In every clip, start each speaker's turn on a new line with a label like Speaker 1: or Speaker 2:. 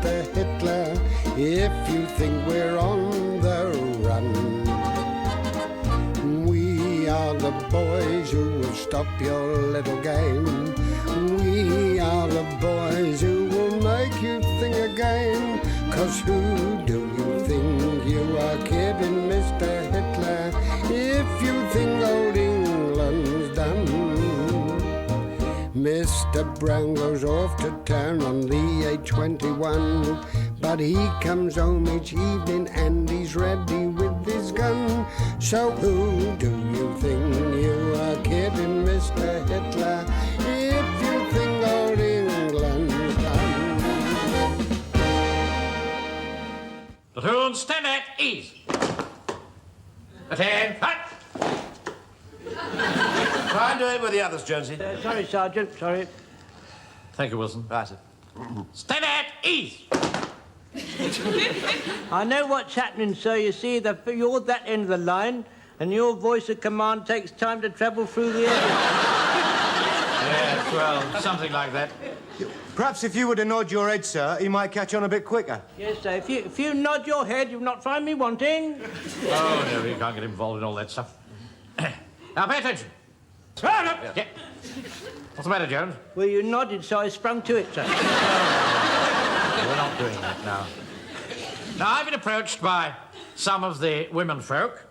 Speaker 1: Mr. Hitler, if you think we're on the run. We are the boys who will stop your little game. We are the boys who will make you think again. 'Cause who do you think you are kidding, Mr. Hitler, if you think old England's done? Mr. Brown goes off to town on the A21, but he comes home each evening and he's ready with his gun. So who do you think you are kidding, Mr. Hitler, if you think old England's done?
Speaker 2: Platoon, stand at ease. Attend, hut.
Speaker 3: Try and do it with the others, Jonesy.
Speaker 4: Sorry, Sergeant, sorry.
Speaker 2: Thank you, Wilson.
Speaker 3: Right, sir.
Speaker 2: Stand at ease.
Speaker 4: I know what's happening, sir. You see, you're that end of the line, and your voice of command takes time to travel through the air.
Speaker 2: Yes, well, something like that.
Speaker 5: Perhaps if you were to nod your head, sir, he might catch on a bit quicker.
Speaker 4: Yes, sir. If you nod your head, you'll not find me wanting.
Speaker 2: Oh, no, you can't get involved in all that stuff. Now, pay attention. Yeah. What's the matter, Jones?
Speaker 4: Well, you nodded, so I sprung to it, sir.
Speaker 2: We're not doing that now. Now, I've been approached by some of the women folk.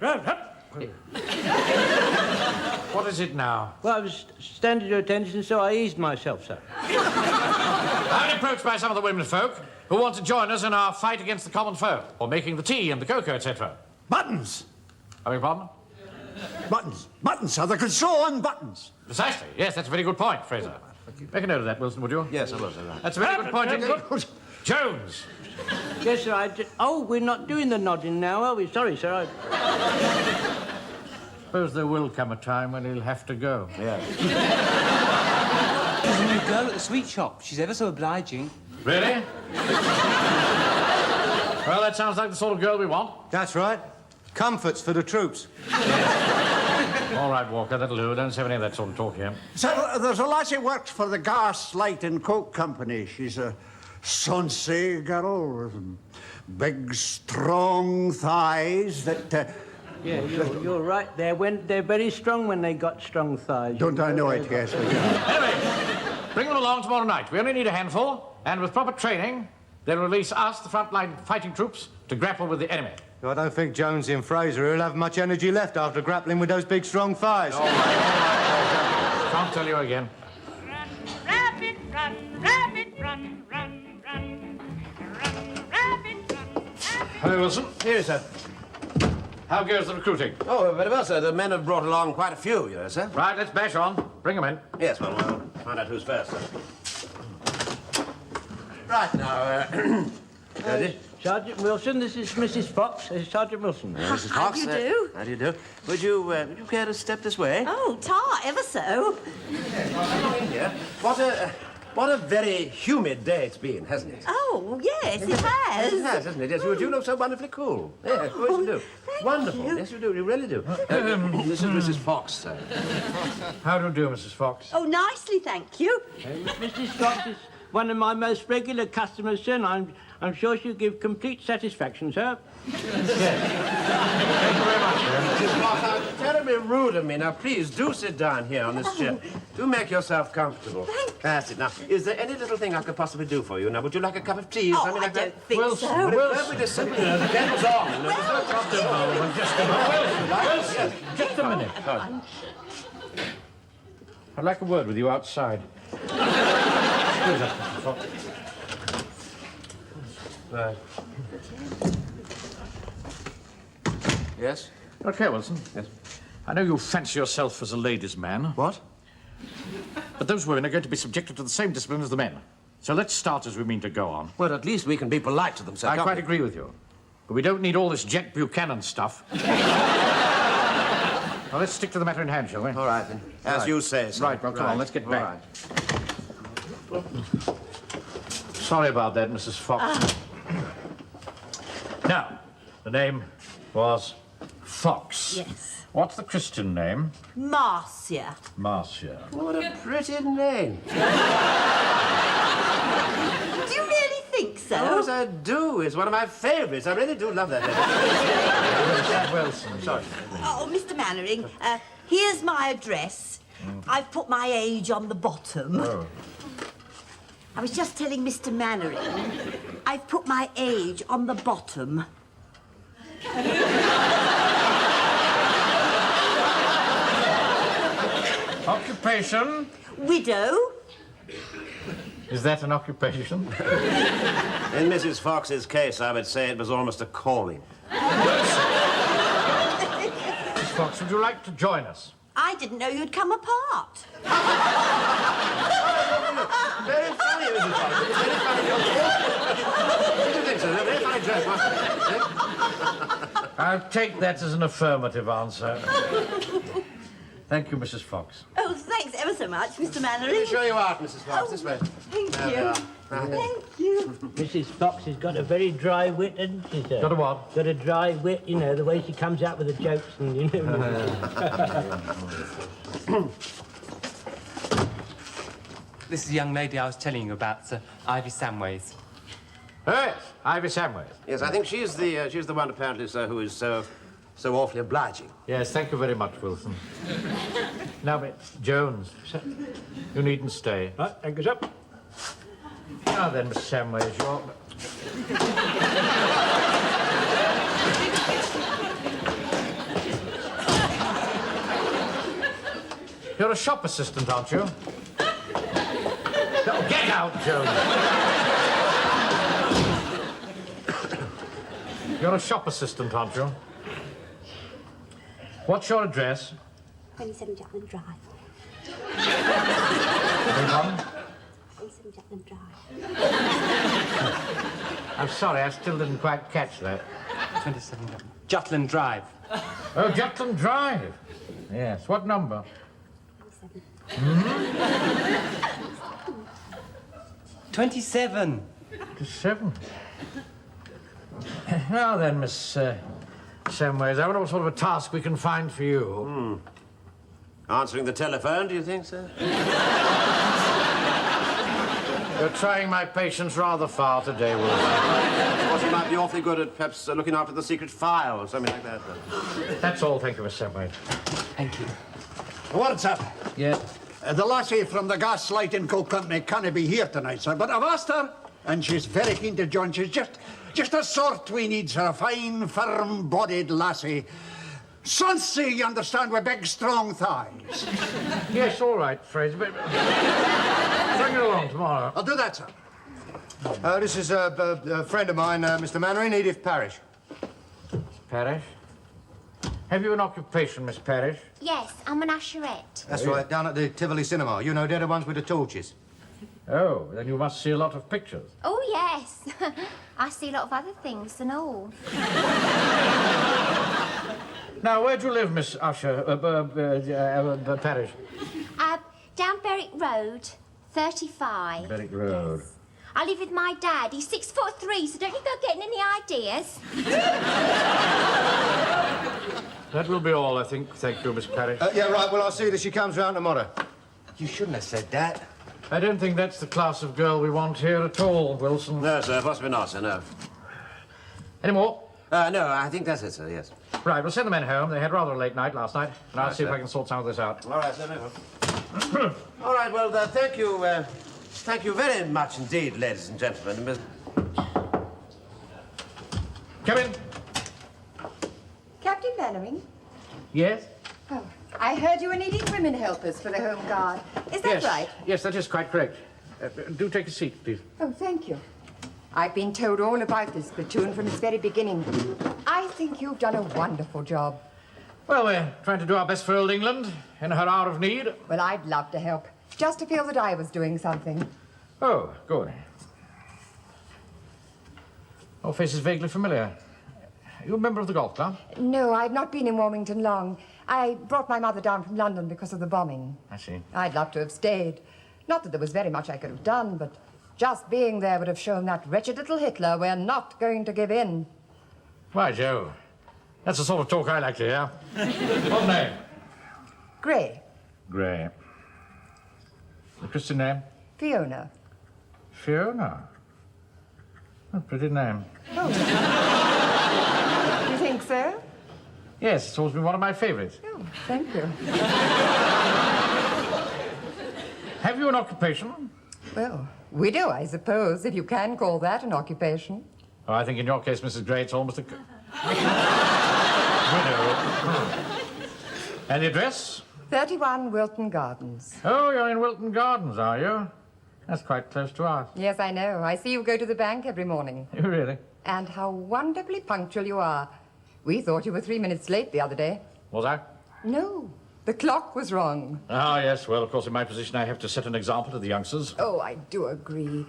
Speaker 2: What is it now?
Speaker 4: Well, I was standing to attention, so I eased myself, sir.
Speaker 2: I've been approached by some of the women folk who want to join us in our fight against the common foe, or making the tea and the cocoa, etc.
Speaker 5: Buttons!
Speaker 2: I beg your pardon?
Speaker 5: Buttons. Buttons, sir. They can sew on buttons.
Speaker 2: Precisely. Yes, that's a very good point, Fraser. Make a note of that, Wilson, would you?
Speaker 3: Yes, I will, sir.
Speaker 2: That's a very good point. Jones.
Speaker 4: Yes, sir, Oh, we're not doing the nodding now, are we? Sorry, sir.
Speaker 2: Suppose there will come a time when he'll have to go.
Speaker 3: Yeah.
Speaker 6: There's a new girl at the sweet shop. She's ever so obliging.
Speaker 2: Really? Well, that sounds like the sort of girl we want.
Speaker 5: That's right. Comforts for the troops.
Speaker 2: All right, Walker, that'll do. Don't say any of that sort of talk here.
Speaker 1: So there's a lassie works for the Gas, Light and Coke Company. She's a sonsy girl with big, strong thighs that...
Speaker 4: Yeah, you're right. They're very strong when they got strong thighs.
Speaker 1: Don't I know it, yes.
Speaker 2: Anyway, bring them along tomorrow night. We only need a handful, and with proper training, they'll release us, the frontline fighting troops, to grapple with the enemy.
Speaker 5: I don't think Jonesy and Fraser will have much energy left after grappling with those big, strong thighs.
Speaker 2: All right. Can't tell you again.
Speaker 7: Run, rabbit, run, rabbit, run, run, run. Run, rabbit, run.
Speaker 2: Hello, Wilson.
Speaker 3: Here, sir.
Speaker 2: How goes the recruiting?
Speaker 3: Oh, very well, sir. The men have brought along quite a few, you know, sir.
Speaker 2: Right, let's bash on. Bring them in.
Speaker 3: Yes, well, we'll find out who's first, sir. Right, now, ready?
Speaker 4: Sergeant Wilson, this is Mrs. Fox. Sergeant Wilson.
Speaker 3: Mrs.
Speaker 8: How
Speaker 3: Fox.
Speaker 8: do you do?
Speaker 3: How do you do? Would you care to step this way?
Speaker 8: Oh, tar, ever so.
Speaker 3: Yeah. What a very humid day it's been, hasn't it?
Speaker 8: Oh, yes, it has.
Speaker 3: It has, hasn't it? Yes, you do look so wonderfully cool. Yes, of course you do.
Speaker 8: Thank
Speaker 3: Wonderful.
Speaker 8: you.
Speaker 3: Yes, you do. You really do. This is Mrs. Fox, sir.
Speaker 2: How do you do, Mrs. Fox?
Speaker 8: Oh, nicely, thank you.
Speaker 4: Mrs. Fox is one of my most regular customers, sir, and I'm sure she'll give complete satisfaction, sir.
Speaker 2: Thank you very much, sir.
Speaker 3: Mrs. Fox, how terribly rude of me. Now, please, do sit down here on this chair. Do make yourself comfortable. That's it. Now, is there any little thing I could possibly do for you? Now, would you like a cup of tea or
Speaker 8: Oh,
Speaker 3: something
Speaker 8: I
Speaker 3: like
Speaker 8: don't
Speaker 3: that?
Speaker 8: think
Speaker 2: Wilson,
Speaker 8: so.
Speaker 3: Well, it's perfectly simple. You know, the game's on. You know, there's no problem.
Speaker 2: Wilson, just a minute. I'd like a word with you outside. Excuse us, Mrs. Fox.
Speaker 3: Right. Yes?
Speaker 2: Okay, Wilson.
Speaker 3: Yes.
Speaker 2: I know you fancy yourself as a ladies' man.
Speaker 3: What?
Speaker 2: But those women are going to be subjected to the same discipline as the men. So let's start as we mean to go on.
Speaker 3: Well, at least we can be polite to them, sir.
Speaker 2: I
Speaker 3: can't
Speaker 2: quite
Speaker 3: we?
Speaker 2: agree with you. But we don't need all this Jack Buchanan stuff. Now, let's stick to the matter in hand, shall we?
Speaker 3: All right, then. As
Speaker 2: Right.
Speaker 3: you say, sir.
Speaker 2: Right, well, come on, let's get
Speaker 3: All
Speaker 2: back.
Speaker 3: right.
Speaker 2: Sorry about that, Mrs. Fox. Now, the name was Fox.
Speaker 8: Yes.
Speaker 2: What's the Christian name?
Speaker 8: Marcia.
Speaker 2: Marcia.
Speaker 3: What a pretty name.
Speaker 8: Do you really think so.
Speaker 3: Yes, I do. It's one of my favourites. I really do love that letter.
Speaker 2: Wilson.
Speaker 3: Sorry.
Speaker 8: Oh, Mr. Mannering, here's my address. I've put my age on the bottom.
Speaker 2: Oh.
Speaker 8: I was just telling Mr. Mannering, I've put my age on the bottom.
Speaker 2: Occupation?
Speaker 8: Widow.
Speaker 2: Is that an occupation?
Speaker 3: In Mrs. Fox's case, I would say it was almost a calling.
Speaker 2: Miss Fox, would you like to join us?
Speaker 8: I didn't know you'd come apart.
Speaker 3: Very funny, Mrs. Fox. Very funny. What do you think, sir? A very funny joke, wasn't it?
Speaker 2: I'll take that as an affirmative answer. Thank you, Mrs. Fox.
Speaker 8: Oh, thanks ever so much, Mr.
Speaker 3: Let me
Speaker 8: Mannering.
Speaker 3: show you out, Mrs. Fox. This way.
Speaker 8: Thank
Speaker 3: There we
Speaker 8: you.
Speaker 3: are.
Speaker 8: Thank you.
Speaker 4: Mrs. Fox has got a very dry wit, hasn't she, sir?
Speaker 2: Got a what?
Speaker 4: Got a dry wit, you know, the way she comes out with the jokes and, you know.
Speaker 6: This is the young lady I was telling you about, Sir Ivy Samways.
Speaker 2: Oh, yes, Ivy Samways.
Speaker 3: Yes, I think she's the one, apparently, sir, who is so awfully obliging.
Speaker 2: Yes, thank you very much, Wilson. Now, Jones, you needn't stay.
Speaker 4: Right, thank you, sir.
Speaker 2: Now then, Miss Samways, you're a shop assistant, aren't you? No, get out, Jones. You're a shop assistant, aren't you? What's your address?
Speaker 8: 27 Jutland Drive.
Speaker 2: Beg pardon?
Speaker 8: 27 Jutland Drive.
Speaker 2: I'm sorry, I still didn't quite catch that.
Speaker 6: 27 Jutland Drive.
Speaker 2: Oh, Jutland Drive. Yes, what number?
Speaker 6: 27.
Speaker 2: 7. Now then, Miss Samways, I wonder what sort of a task we can find for you.
Speaker 3: Answering the telephone, do you think, sir?
Speaker 2: You're trying my patience rather far today, Wilson.
Speaker 3: Of course, you might be awfully good at perhaps looking after the secret file or something like that.
Speaker 2: That's all, thank you, Miss Samways.
Speaker 6: Thank you.
Speaker 9: What's up?
Speaker 2: Yeah.
Speaker 9: The lassie from the Gas Lighting Co. Company can't be here tonight, sir, but I've asked her, and she's very keen to join. She's just a sort we need, sir, a fine, firm-bodied lassie. Sonsy, you understand, with big, strong thighs.
Speaker 2: Yes, all right, Fraser, but bring her along tomorrow.
Speaker 9: I'll do that, sir.
Speaker 5: This is a friend of mine, Mr. Mannering, Edith Parrish.
Speaker 2: Parrish? Have you an occupation, Miss Parrish?
Speaker 10: Yes, I'm an usherette.
Speaker 5: That's right, down at the Tivoli Cinema. You know, they're the ones with the torches.
Speaker 2: Oh, then you must see a lot of pictures.
Speaker 10: Oh, yes. I see a lot of other things and all.
Speaker 2: Now, where do you live, Miss Parrish?
Speaker 10: Down Berwick Road, 35.
Speaker 2: Berwick Road.
Speaker 10: Yes. I live with my dad. He's 6'3", so don't you go getting any ideas.
Speaker 2: That will be all, I think. Thank you, Miss Parrish.
Speaker 5: Yeah, right, well, I'll see that she comes round tomorrow. You shouldn't have said that.
Speaker 2: I don't think that's the class of girl we want here at all, Wilson.
Speaker 3: No, sir, possibly not, sir, no.
Speaker 2: Any more?
Speaker 3: No, I think that's it, sir, yes.
Speaker 2: Right, we'll send the men home. They had rather a late night last night, and I'll
Speaker 3: Right,
Speaker 2: see if
Speaker 3: sir.
Speaker 2: I can sort some of this out.
Speaker 3: All right, sir, no. All right, well, thank you very much indeed, ladies and gentlemen.
Speaker 2: Come in.
Speaker 11: Captain Mannering?
Speaker 2: Yes?
Speaker 11: Oh, I heard you were needing women helpers for the Home Guard. Is that
Speaker 2: Yes.
Speaker 11: right?
Speaker 2: Yes, that is quite correct. Do take a seat, please.
Speaker 11: Oh, thank you. I've been told all about this platoon from its very beginning. I think you've done a wonderful job.
Speaker 2: Well, we're trying to do our best for old England in her hour of need.
Speaker 11: Well, I'd love to help, just to feel that I was doing something.
Speaker 2: Oh, good. Your face is vaguely familiar. You a member of the golf club?
Speaker 11: No, I've not been in Wilmington long. I brought my mother down from London because of the bombing.
Speaker 2: I see.
Speaker 11: I'd love to have stayed. Not that there was very much I could have done, but just being there would have shown that wretched little Hitler we're not going to give in.
Speaker 2: Why, Joe, that's the sort of talk I like to hear. What name?
Speaker 11: Gray.
Speaker 2: Gray. The Christian name?
Speaker 11: Fiona.
Speaker 2: Fiona. A pretty name.
Speaker 11: You think so?
Speaker 2: Yes, it's always been one of my favourites.
Speaker 11: Oh, thank you.
Speaker 2: Have you an occupation?
Speaker 11: Well, widow, I suppose, if you can call that an occupation.
Speaker 2: Oh, I think in your case, Mrs. Gray, it's almost a... widow. And the address?
Speaker 11: 31 Wilton Gardens.
Speaker 2: Oh, you're in Wilton Gardens, are you? That's quite close to us.
Speaker 11: Yes, I know. I see you go to the bank every morning.
Speaker 2: You really?
Speaker 11: And how wonderfully punctual you are. We thought you were 3 minutes late the other day.
Speaker 2: Was I?
Speaker 11: No, the clock was wrong.
Speaker 2: Ah, yes. Well, of course, in my position, I have to set an example to the youngsters.
Speaker 11: Oh, I do agree.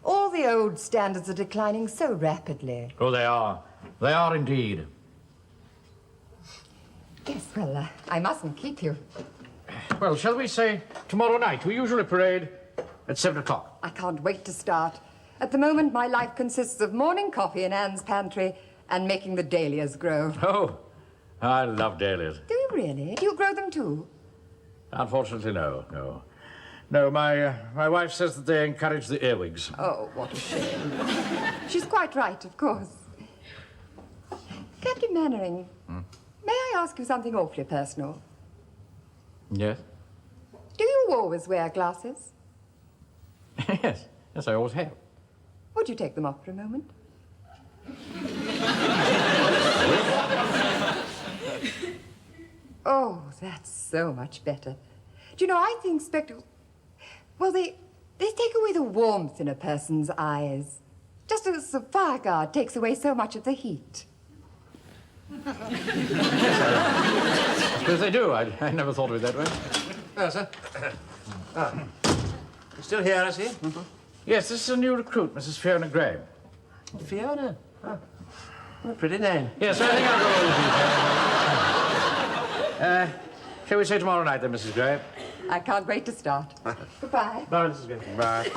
Speaker 11: All the old standards are declining so rapidly.
Speaker 2: Oh, they are. They are indeed.
Speaker 11: Yes, well, I mustn't keep you.
Speaker 2: Well, shall we say tomorrow night? We usually parade at 7 o'clock.
Speaker 11: I can't wait to start. At the moment, my life consists of morning coffee in Anne's pantry and making the dahlias grow.
Speaker 2: Oh, I love dahlias.
Speaker 11: Do you really? Do you grow them too?
Speaker 2: Unfortunately, no. No, my wife says that they encourage the earwigs.
Speaker 11: Oh, what a shame. She's quite right, of course. Captain Mannering, may I ask you something awfully personal?
Speaker 2: Yes?
Speaker 11: Do you always wear glasses?
Speaker 2: Yes, I always have.
Speaker 11: Would you take them off for a moment? Oh, that's so much better. Do you know, I think spectacles... Well, they take away the warmth in a person's eyes. Just as the fire guard takes away so much of the heat.
Speaker 2: I suppose they do. I never thought of it that way.
Speaker 3: Oh, sir. You still here, I see? Mm-hmm.
Speaker 2: Yes, this is a new recruit, Mrs. Fiona Gray.
Speaker 3: Fiona? Oh. What a pretty name.
Speaker 2: Yes, I think I'll go over the details. Shall we say tomorrow night, then, Mrs. Gray?
Speaker 11: I can't wait to start. Goodbye.
Speaker 2: Bye, Mrs. Gray. Bye.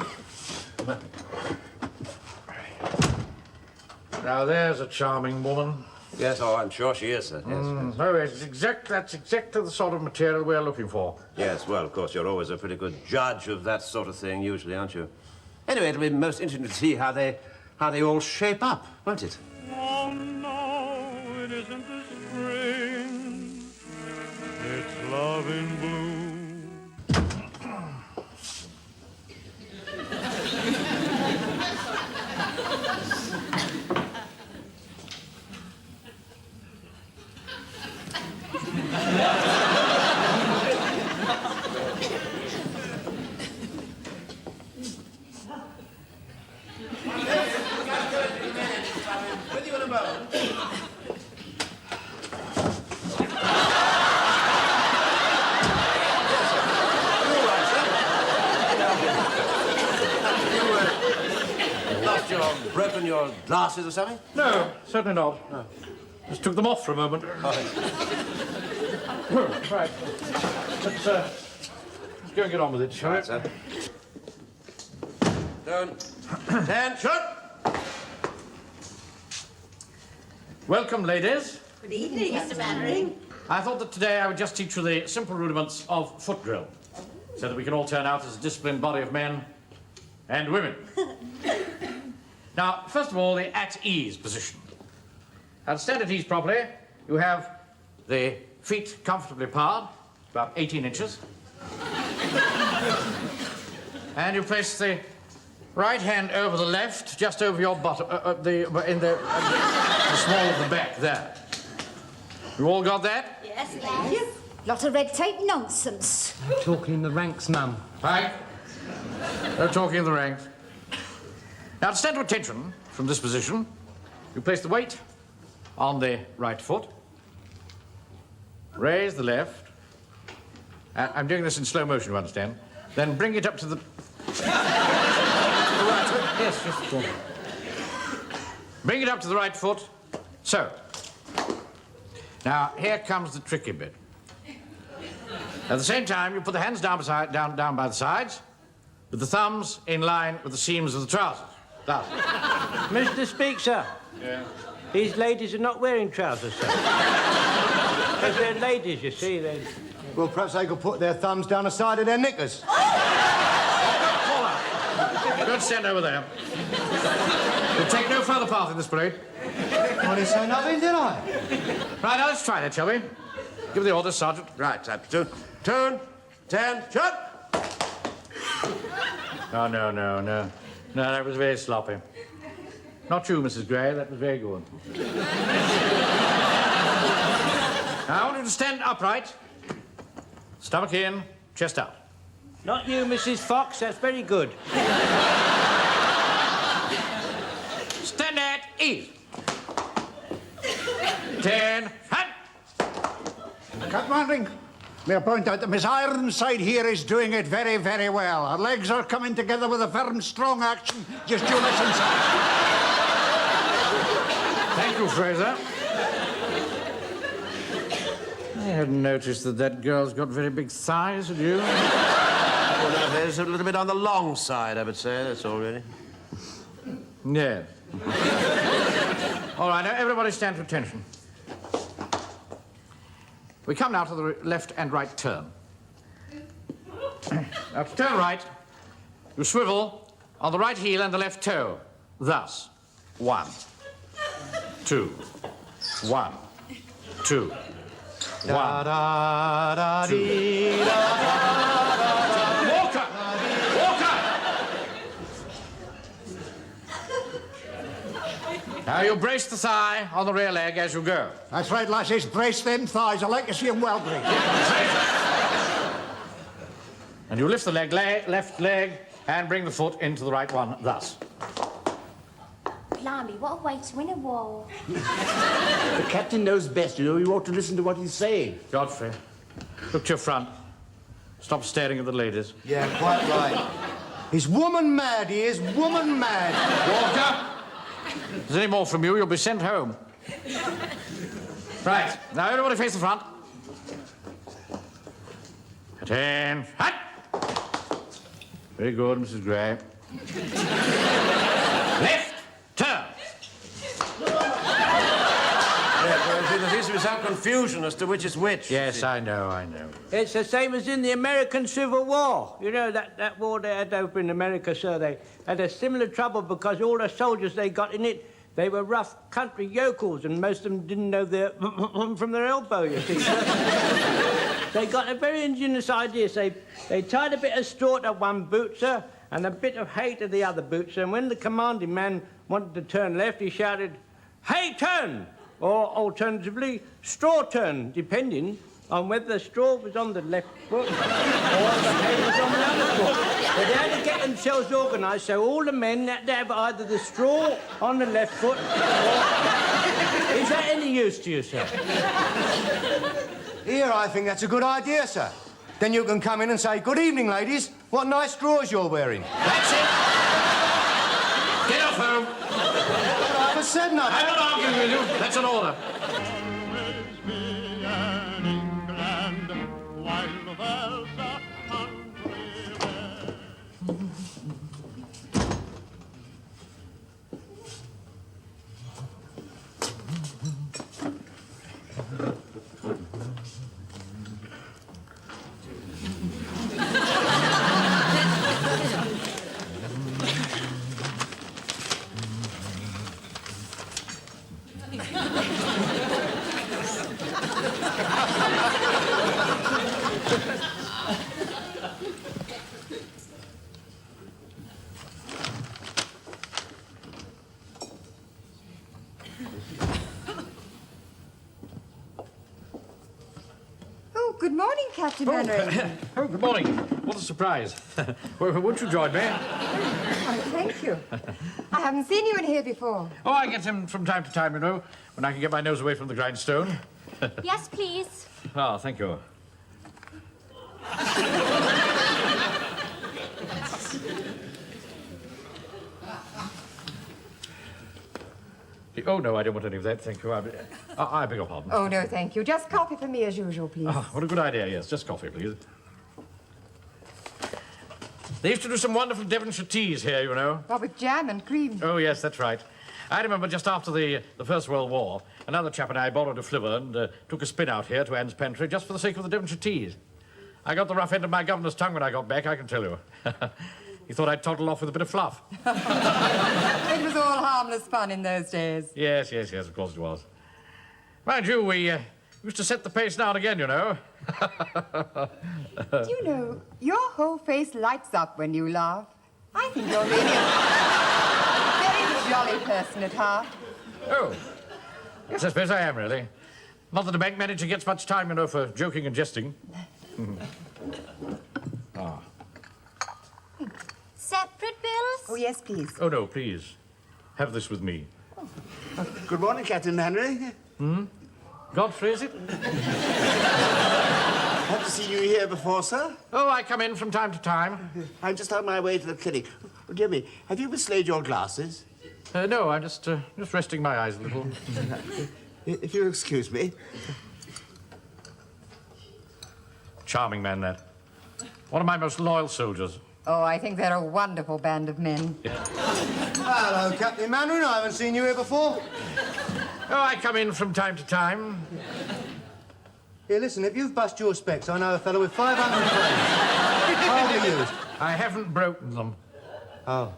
Speaker 2: Now, there's a charming woman.
Speaker 3: Yes, oh, I'm sure she is, sir. Yes.
Speaker 2: Oh, yes, that's exactly the sort of material we're looking for.
Speaker 3: Yes, well, of course, you're always a pretty good judge of that sort of thing, usually, aren't you? Anyway, it'll be most interesting to see how they all shape up, won't it?
Speaker 7: Oh, no, it isn't the spring. It's love in bloom.
Speaker 3: With you in a moment. Broken your glasses or something?
Speaker 2: No, certainly not. No. Just took them off for a moment. Right. Let's go and get on with it, shall we?
Speaker 3: Right, sir. Down. Attention!
Speaker 2: Welcome, ladies.
Speaker 8: Good evening, Mr. Mannering.
Speaker 2: I thought that today I would just teach you the simple rudiments of foot drill, so that we can all turn out as a disciplined body of men and women. Now, first of all, the at-ease position. Now, to stand at ease properly, you have the feet comfortably parred, about 18 inches. And you place the right hand over the left, just over your bottom, in the small of the back there. You all got that?
Speaker 8: Yes, thank you. Lot of red tape nonsense.
Speaker 6: Talking in the ranks, Mum.
Speaker 2: Right? No talking in the ranks. Now, to stand to attention from this position, you place the weight on the right foot, raise the left. I'm doing this in slow motion, you understand. Then bring it up to the... right foot. Yes, just go on. Bring it up to the right foot. So. Now, here comes the tricky bit. At the same time, you put the hands down by the sides, with the thumbs in line with the seams of the trousers. Thus.
Speaker 4: Mr. Speaker.
Speaker 2: Yeah.
Speaker 4: These ladies are not wearing trousers, sir. Because they're ladies, you see.
Speaker 5: Well, perhaps they could put their thumbs down the side of their knickers.
Speaker 2: Go and stand over there. You'll take no further part in this parade.
Speaker 5: I didn't say nothing, did I?
Speaker 2: Right, now let's try that, shall we? Give the orders, Sergeant.
Speaker 3: Right, platoon. Turn, 10, shut!
Speaker 2: Oh, no. No, that was very sloppy. Not you, Mrs. Gray. That was very good. Now, I want you to stand upright. Stomach in, chest out.
Speaker 4: Not you, Mrs. Fox. That's very good.
Speaker 2: Stand at ease. 10, hand.
Speaker 9: Captain Mannering, may I point out that Miss Ironside here is doing it very, very well. Her legs are coming together with a firm, strong action. Just you listen, sir.
Speaker 2: Thank you, Fraser. I hadn't noticed that girl's got very big thighs, had you?
Speaker 3: Well, no, there's a little bit on the long side, I would say. That's all, really.
Speaker 2: Yeah. All right, now everybody stand to attention. We come now to the left and right turn. Now, to turn right, you swivel on the right heel and the left toe. Thus. 1, 2, 1, 2.
Speaker 5: Da da da dee da da.
Speaker 2: Walker! Now you brace the thigh on the rear leg as you go.
Speaker 9: That's right, lassies. Brace them thighs. I like to see them well braced.
Speaker 2: And you lift the left leg and bring the foot into the right one, thus.
Speaker 10: Blimey, what a way to win a war.
Speaker 3: The captain knows best, you know. You ought to listen to what he's saying.
Speaker 2: Godfrey, look to your front. Stop staring at the ladies.
Speaker 5: Yeah, quite right. He's woman mad, he is. Woman mad.
Speaker 2: Walker! If there's any more from you, you'll be sent home. Right, now everybody face the front. Attention. Hut! Very good, Mrs. Gray. Left turn.
Speaker 3: There seems to be some confusion as to which is which.
Speaker 2: Yes, I know.
Speaker 4: It's the same as in the American Civil War. You know, that war they had over in America, sir. They had a similar trouble because all the soldiers they got in it, they were rough country yokels, and most of them didn't know their from their elbow, you see. They got a very ingenious idea. They tied a bit of straw to one boot, sir, and a bit of hay to the other boot, sir. And when the commanding man wanted to turn left, he shouted, "Hay turn!" Or alternatively, straw turn, depending on whether the straw was on the left foot or the hay was on the other foot. But they had to get themselves organised, so all the men had to have either the straw on the left foot or... Is that any use to you, sir?
Speaker 5: Here, I think that's a good idea, sir. Then you can come in and say, "Good evening, ladies. What nice drawers you're wearing."
Speaker 2: That's it. Get off home.
Speaker 5: I haven't said nothing.
Speaker 2: I'm not arguing with you. That's an order.
Speaker 11: Good morning, Captain Mannering.
Speaker 2: Oh, good morning. What a surprise. Won't you join me?
Speaker 11: Oh, thank you. I haven't seen you in here before.
Speaker 2: Oh, I get him from time to time, you know, when I can get my nose away from the grindstone.
Speaker 10: Yes, please.
Speaker 2: Oh, thank you. Oh, no, I don't want any of that, thank you. I beg your pardon.
Speaker 11: Oh, no, thank you. Just coffee for me as usual, please.
Speaker 2: Oh, what a good idea, yes. Just coffee, please. They used to do some wonderful Devonshire teas here, you know.
Speaker 11: Oh, with jam and cream.
Speaker 2: Oh, yes, that's right. I remember just after the First World War, another chap and I borrowed a flivver and took a spin out here to Anne's Pantry just for the sake of the Devonshire teas. I got the rough end of my governor's tongue when I got back, I can tell you. He thought I'd toddle off with a bit of fluff.
Speaker 11: It was all harmless fun in those days.
Speaker 2: Yes, of course it was. Mind you, we used to set the pace now and again, you know.
Speaker 11: Do you know, your whole face lights up when you laugh. I think you're really a very jolly person at heart.
Speaker 2: Oh, yes, I suppose I am, really. Not that a bank manager gets much time, you know, for joking and jesting. Ah.
Speaker 10: Separate bills?
Speaker 11: Oh, yes, please.
Speaker 2: Oh, no, please. Have this with me.
Speaker 12: Good morning, Captain Henry.
Speaker 2: Godfrey, is it?
Speaker 12: Haven't seen you here before, sir.
Speaker 2: Oh, I come in from time to time.
Speaker 12: I'm just on my way to the clinic. Oh, dear me, have you mislaid your glasses?
Speaker 2: No, I'm just resting my eyes a little.
Speaker 12: If you'll excuse me.
Speaker 2: Charming man, that. One of my most loyal soldiers.
Speaker 11: Oh, I think they're a wonderful band of men.
Speaker 5: Hello, Captain Mainwaring. I haven't seen you here before.
Speaker 2: Oh, I come in from time to time.
Speaker 5: Here, listen, if you've bust your specs, I know a fellow with 500 frames. Hardly used.
Speaker 2: I haven't broken them.
Speaker 5: Oh.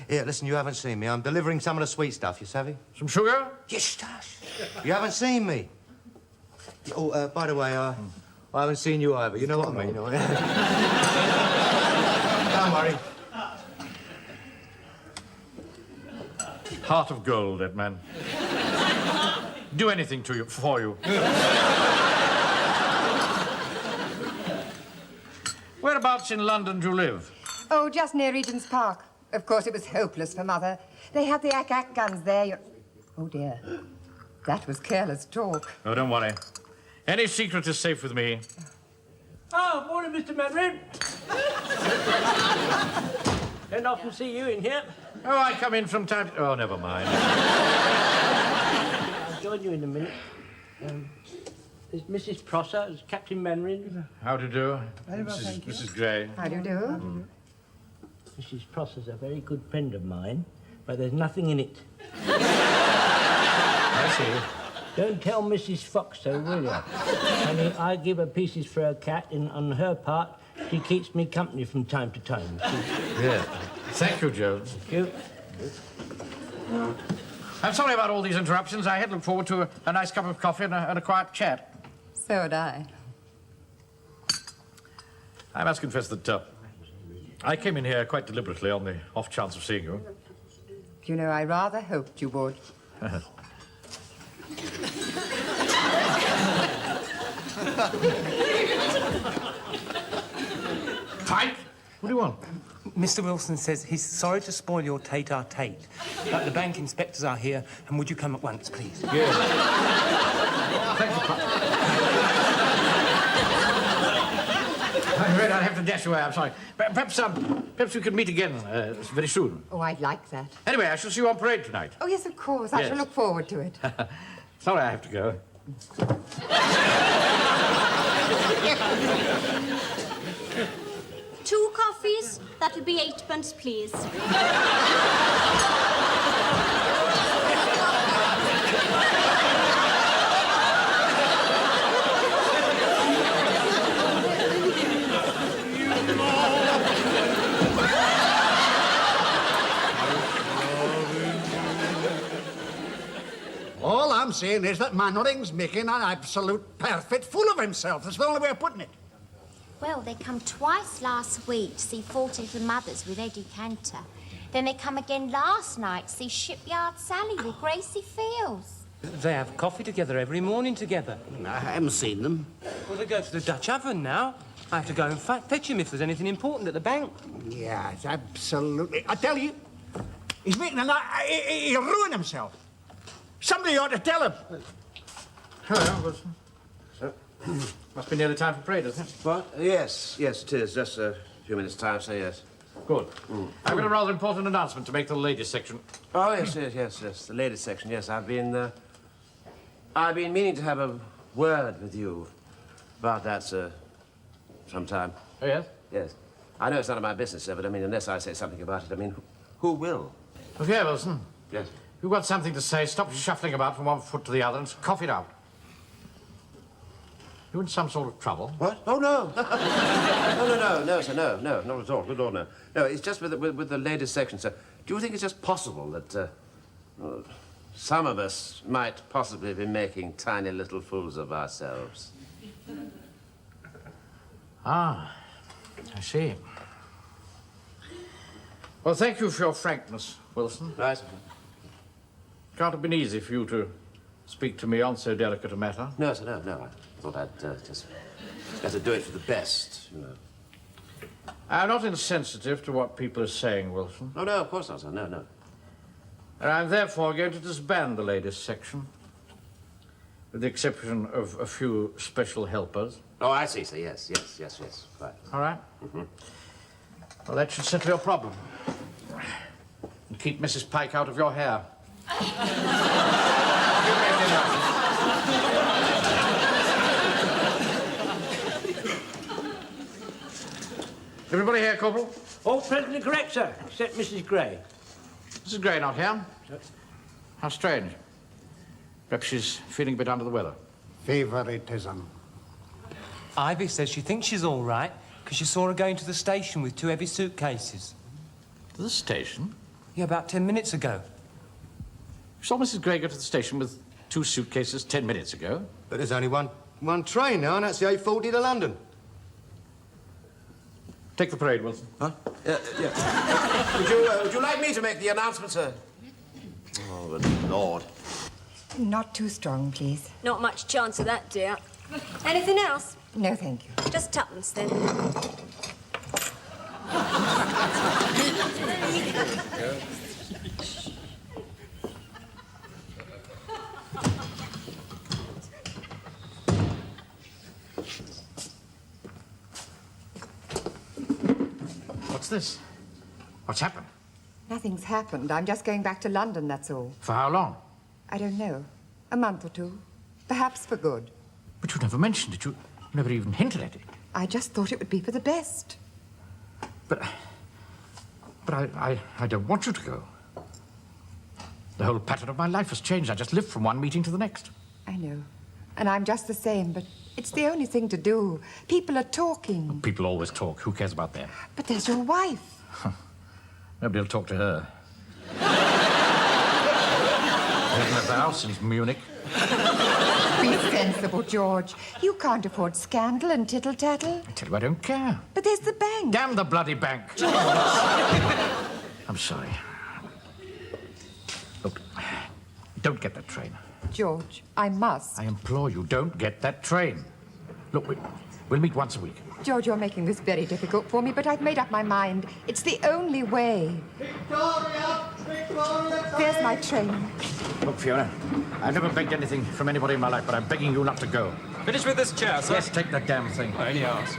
Speaker 5: Here, listen, you haven't seen me. I'm delivering some of the sweet stuff, you savvy?
Speaker 2: Some sugar?
Speaker 5: Yes, Stash. You haven't seen me. Oh, by the way, I haven't seen you either. You know what I mean? Don't worry.
Speaker 2: Heart of gold, that man. Do anything to you, for you. Whereabouts in London do you live?
Speaker 11: Oh, just near Regent's Park. Of course, it was hopeless for Mother. They had the ack-ack guns there. Oh, dear. That was careless talk.
Speaker 2: Oh, don't worry. Any secret is safe with me.
Speaker 4: Oh, morning, Mr. Mainwaring. Don't often see you in here.
Speaker 2: Oh, I come in from time to... Oh, never mind.
Speaker 4: I'll join you in a minute. There's Mrs. Prosser, there's Captain Mainwaring.
Speaker 2: How do you do? Mrs. Gray.
Speaker 11: How do you do?
Speaker 4: Mrs. Prosser's a very good friend of mine, but there's nothing in it.
Speaker 2: I see.
Speaker 4: Don't tell Mrs. Fox so, will you? Honey, I give her pieces for her cat, and on her part, she keeps me company from time to time.
Speaker 2: Yeah. Thank you, Jones.
Speaker 4: Thank you.
Speaker 2: I'm sorry about all these interruptions. I had looked forward to a nice cup of coffee and a quiet chat.
Speaker 11: So had I.
Speaker 2: I must confess that I came in here quite deliberately on the off chance of seeing you.
Speaker 11: You know, I rather hoped you would.
Speaker 2: Pike? What do you want?
Speaker 6: Mr. Wilson says he's sorry to spoil your tete-a-tete, but the bank inspectors are here, and would you come at once, please?
Speaker 2: Yes. Thank you, Pike. I'm afraid I'll have to dash away. I'm sorry. Perhaps we could meet again very soon.
Speaker 11: Oh, I'd like that.
Speaker 2: Anyway, I shall see you on parade tonight.
Speaker 11: Oh, yes, of course. I
Speaker 2: Yes.
Speaker 11: shall look forward to it.
Speaker 2: Sorry, I have to go.
Speaker 10: 2 coffees. That'll be 8pence, please.
Speaker 9: All I'm saying is that Mainwaring's making an absolute perfect fool of himself. That's the only way of putting it.
Speaker 10: Well, they come twice last week to see 40 Little Mothers with Eddie Cantor. Then they come again last night to see Shipyard Sally with Gracie Fields.
Speaker 6: They have coffee together every morning together.
Speaker 12: I haven't seen them.
Speaker 6: Well, they go to the Dutch oven now. I have to go and fetch him if there's anything important at the bank.
Speaker 9: Yes, absolutely. I tell you, he's making he'll ruin himself. Somebody ought to tell him.
Speaker 2: Hello, Wilson. Must be nearly time for parade, isn't it?
Speaker 3: What? Yes, it is. Just a few minutes' time, so yes.
Speaker 2: Good. I've got a rather important announcement to make to the ladies' section.
Speaker 3: Oh, yes. The ladies' section, yes. I've been meaning to have a word with you about that, sir, sometime.
Speaker 2: Oh, yes?
Speaker 3: Yes. I know it's none of my business, sir, but I mean, unless I say something about it, I mean, who will?
Speaker 2: Look here, Wilson.
Speaker 3: Yes.
Speaker 2: If you've got something to say, stop shuffling about from one foot to the other and cough it out. You in some sort of trouble?
Speaker 3: What? Oh, no. no, sir, no, not at all. Good Lord, no. No, it's just with the latest section, sir. Do you think it's just possible that some of us might possibly be making tiny little fools of ourselves?
Speaker 2: Ah, I see. Well, thank you for your frankness, Wilson.
Speaker 3: Right.
Speaker 2: Can't have been easy for you to speak to me on so delicate a matter.
Speaker 3: No, sir, no. I thought I'd just better do it for the best, you know.
Speaker 2: I'm not insensitive to what people are saying, Wilson.
Speaker 3: Oh, no, of course not, sir. No.
Speaker 2: And I'm therefore going to disband the latest section, with the exception of a few special helpers.
Speaker 3: Oh, I see, sir. Yes. Right.
Speaker 2: All right?
Speaker 3: Mm-hmm.
Speaker 2: Well, that should settle your problem. And keep Mrs. Pike out of your hair. Everybody here, Corporal?
Speaker 4: All present and correct, sir, except Mrs. Gray.
Speaker 2: Mrs. Gray not here? How strange. Perhaps she's feeling a bit under the weather.
Speaker 9: Favoritism.
Speaker 6: Ivy says she thinks she's all right because she saw her going to the station with 2 heavy suitcases.
Speaker 2: To the station?
Speaker 6: Yeah, about 10 minutes ago.
Speaker 2: You saw Mrs. Gray go to the station with 2 suitcases 10 minutes ago?
Speaker 5: But there's only one train now, and that's the 8:40 to London.
Speaker 2: Take the parade, Wilson.
Speaker 3: Huh? Yeah. Would you like me to make the announcement, sir? Oh, good Lord.
Speaker 11: Not too strong, please.
Speaker 13: Not much chance of that, dear. Anything else?
Speaker 11: No, thank you.
Speaker 13: Just tuppence, then.
Speaker 2: What's this? What's happened?
Speaker 11: Nothing's happened. I'm just going back to London, that's all.
Speaker 2: For how long?
Speaker 11: I don't know. A month or 2. Perhaps for good.
Speaker 2: But you never mentioned it. You never even hinted at it.
Speaker 11: I just thought it would be for the best.
Speaker 2: But I don't want you to go. The whole pattern of my life has changed. I just live from one meeting to the next.
Speaker 11: I know. And I'm just the same, but it's the only thing to do. People are talking.
Speaker 2: People always talk. Who cares about them?
Speaker 11: But there's your wife.
Speaker 2: Nobody will talk to her. Hasn't left the house since Munich.
Speaker 11: Be sensible, George. You can't afford scandal and tittle-tattle.
Speaker 2: I tell you, I don't care.
Speaker 11: But there's the bank.
Speaker 2: Damn the bloody bank. I'm sorry. Look, don't get that train.
Speaker 11: George, I must.
Speaker 2: I implore you, don't get that train. Look, we'll meet once a week.
Speaker 11: George, you're making this very difficult for me, but I've made up my mind. It's the only way.
Speaker 9: Victoria! Victoria!
Speaker 11: There's my train.
Speaker 2: Look, Fiona, I've never begged anything from anybody in my life, but I'm begging you not to go.
Speaker 6: Finish with this chair, sir.
Speaker 2: Yes, take that damn thing.
Speaker 6: I only ask.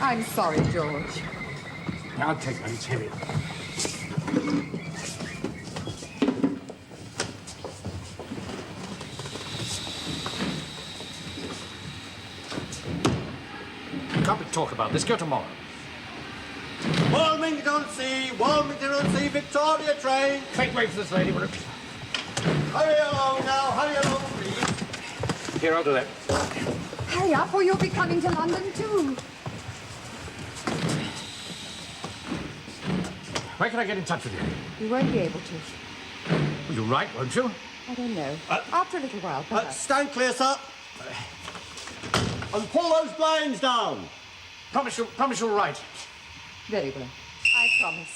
Speaker 11: I'm sorry, George.
Speaker 9: I'll take that. It's heavy.
Speaker 2: Can't we talk about this? Go tomorrow.
Speaker 5: Walmington-on-Sea, Victoria train.
Speaker 2: Make way for this lady, will it?
Speaker 5: Hurry along now, hurry along, please.
Speaker 2: Here, I'll do that.
Speaker 11: Hurry up, or you'll be coming to London, too.
Speaker 2: Where can I get in touch with you?
Speaker 11: You won't be able to.
Speaker 2: Will you write, won't you?
Speaker 11: I don't know. After a little while, perhaps.
Speaker 5: Stand clear, sir. And pull those blinds down.
Speaker 2: Promise you'll write.
Speaker 11: Very well. I promise.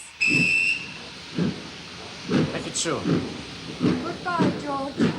Speaker 2: Make it soon.
Speaker 11: Goodbye, George.